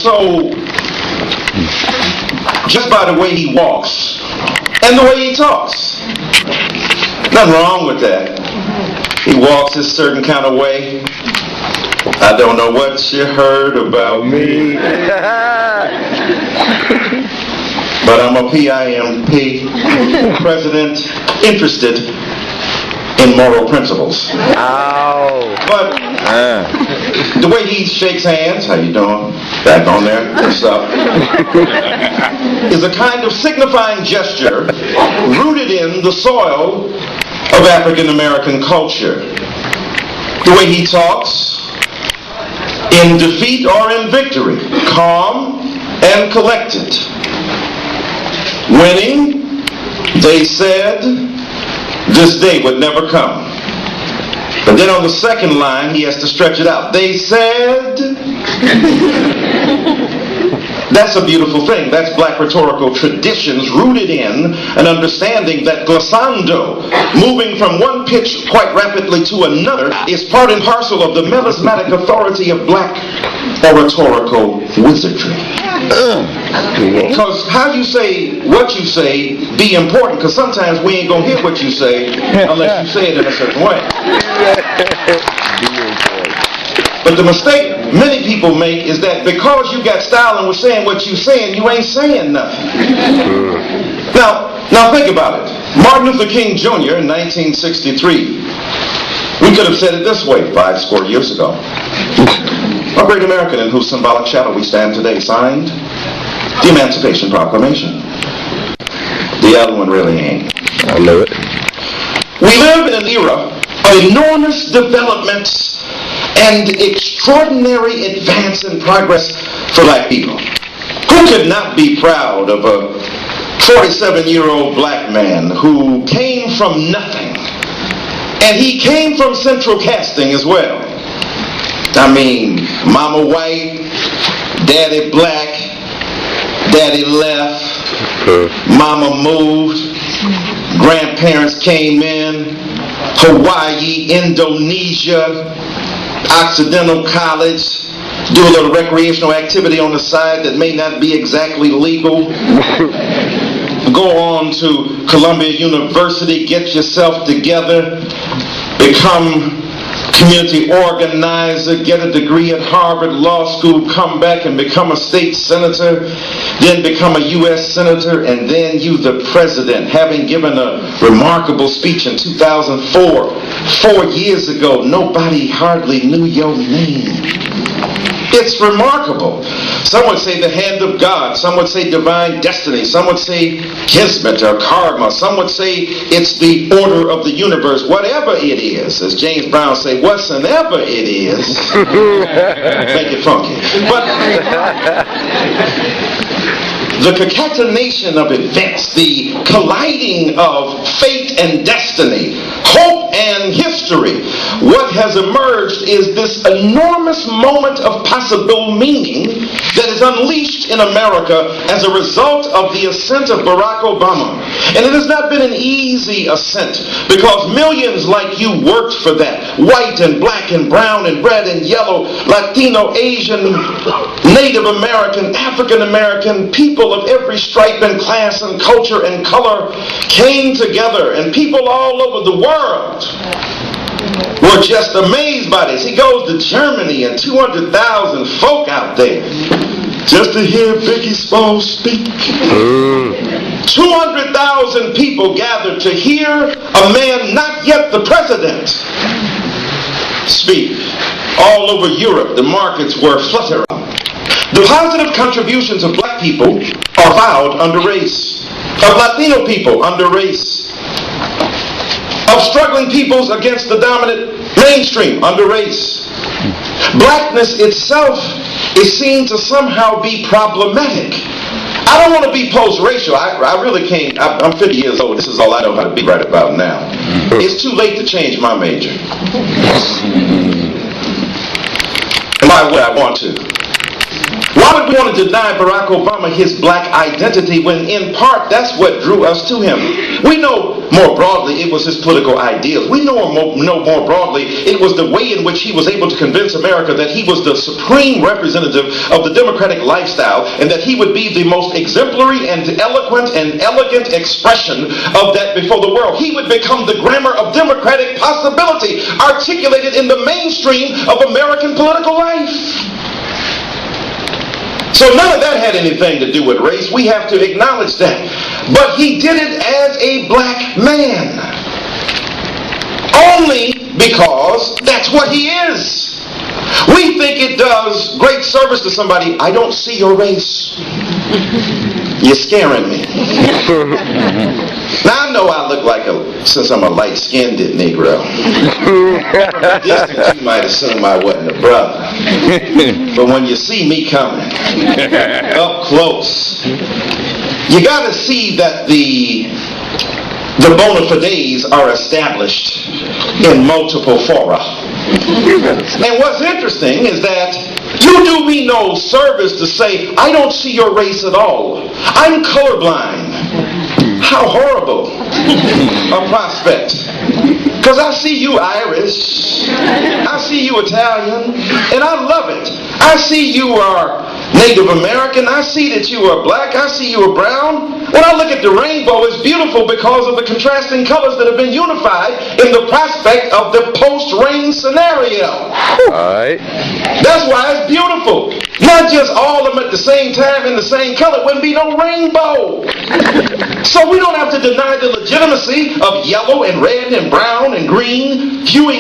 So, just by the way he walks and the way he talks, nothing wrong with that. He walks a certain kind of way. I don't know what you heard about me, but I'm a PIMP, president interested in moral principles. Ow. But the way he shakes hands, how you doing? Back on there, what's up? Is a kind of signifying gesture rooted in the soil of African American culture. The way he talks, in defeat or in victory, calm and collected. Winning, they said, this day would never come. But then on the second line, he has to stretch it out. They said, that's a beautiful thing. That's black rhetorical traditions rooted in an understanding that glissando, moving from one pitch quite rapidly to another, is part and parcel of the melismatic authority of black oratorical wizardry. Because how you say what you say be important, because sometimes we ain't going to hear what you say unless you say it in a certain way. But the mistake many people make is that because you got style and was saying what you saying, you ain't saying nothing. Now think about it. Martin Luther King Jr. in 1963, we could have said it this way 50 years ago. A great American in whose symbolic shadow we stand today signed the Emancipation Proclamation. The other one really ain't. I know it. We live in an era of enormous developments and extraordinary advance and progress for black people. Who could not be proud of a 47-year-old black man who came from nothing? And he came from central casting as well. I mean, mama white, daddy black, daddy left, mama moved, grandparents came in, Hawaii, Indonesia, Occidental College, do a little recreational activity on the side that may not be exactly legal. Go on to Columbia University, get yourself together, become community organizer, get a degree at Harvard Law School, come back and become a state senator, then become a U.S. senator, and then you the president, having given a remarkable speech in 2004. 4 years ago, nobody hardly knew your name. It's remarkable. Some would say the hand of God. Some would say divine destiny. Some would say kismet or karma. Some would say it's the order of the universe. Whatever it is, as James Brown say, whatsoever it is, make it funky. But the concatenation of events, the colliding of fate and destiny, hope and history, what has emerged is this enormous moment of possible meaning that is unleashed in America as a result of the ascent of Barack Obama. And it has not been an easy ascent because millions like you worked for that. White and black and brown and red and yellow, Latino, Asian, Native American, African American, people of every stripe and class and culture and color came together, and people all over the world were just amazed by this. He goes to Germany and 200,000 folk out there just to hear Biggie Smalls speak. 200,000 people gathered to hear a man not yet the president speak. All over Europe, the markets were fluttering. The positive contributions of black people are vowed under race, of Latino people under race, of struggling peoples against the dominant mainstream under race. Blackness itself is seen to somehow be problematic. I don't want to be post-racial. I really can't. I'm 50 years old. This is all I know how to be right about now. It's too late to change my major. Why would I want to? Why would we want to deny Barack Obama his black identity when in part that's what drew us to him? We know more broadly it was his political ideals. We know more broadly it was the way in which he was able to convince America that he was the supreme representative of the democratic lifestyle, and that he would be the most exemplary and eloquent and elegant expression of that before the world. He would become the grammar of democratic possibility articulated in the mainstream of American political life. So none of that had anything to do with race. We have to acknowledge that. But he did it as a black man. Only because that's what he is. We think it does great service to somebody. I don't see your race. You're scaring me. Now I know I look like since I'm a light-skinned Negro. From a distance you might assume I wasn't a brother. But when you see me coming up close, you got to see that the bona fides are established in multiple fora. And what's interesting is that you do me no service to say, I don't see your race at all. I'm colorblind. How horrible a prospect. Because I see you Irish, I see you Italian, and I love it. I see you are Native American, I see that you are black, I see you are brown. When I look at the rainbow, it's beautiful because of the contrasting colors that have been unified in the prospect of the post-rain scenario. Alright. That's why it's beautiful. Not just all of them at the same time in the same color. It wouldn't be no rainbow. So we don't have to deny the legitimacy of yellow and red and brown and green huing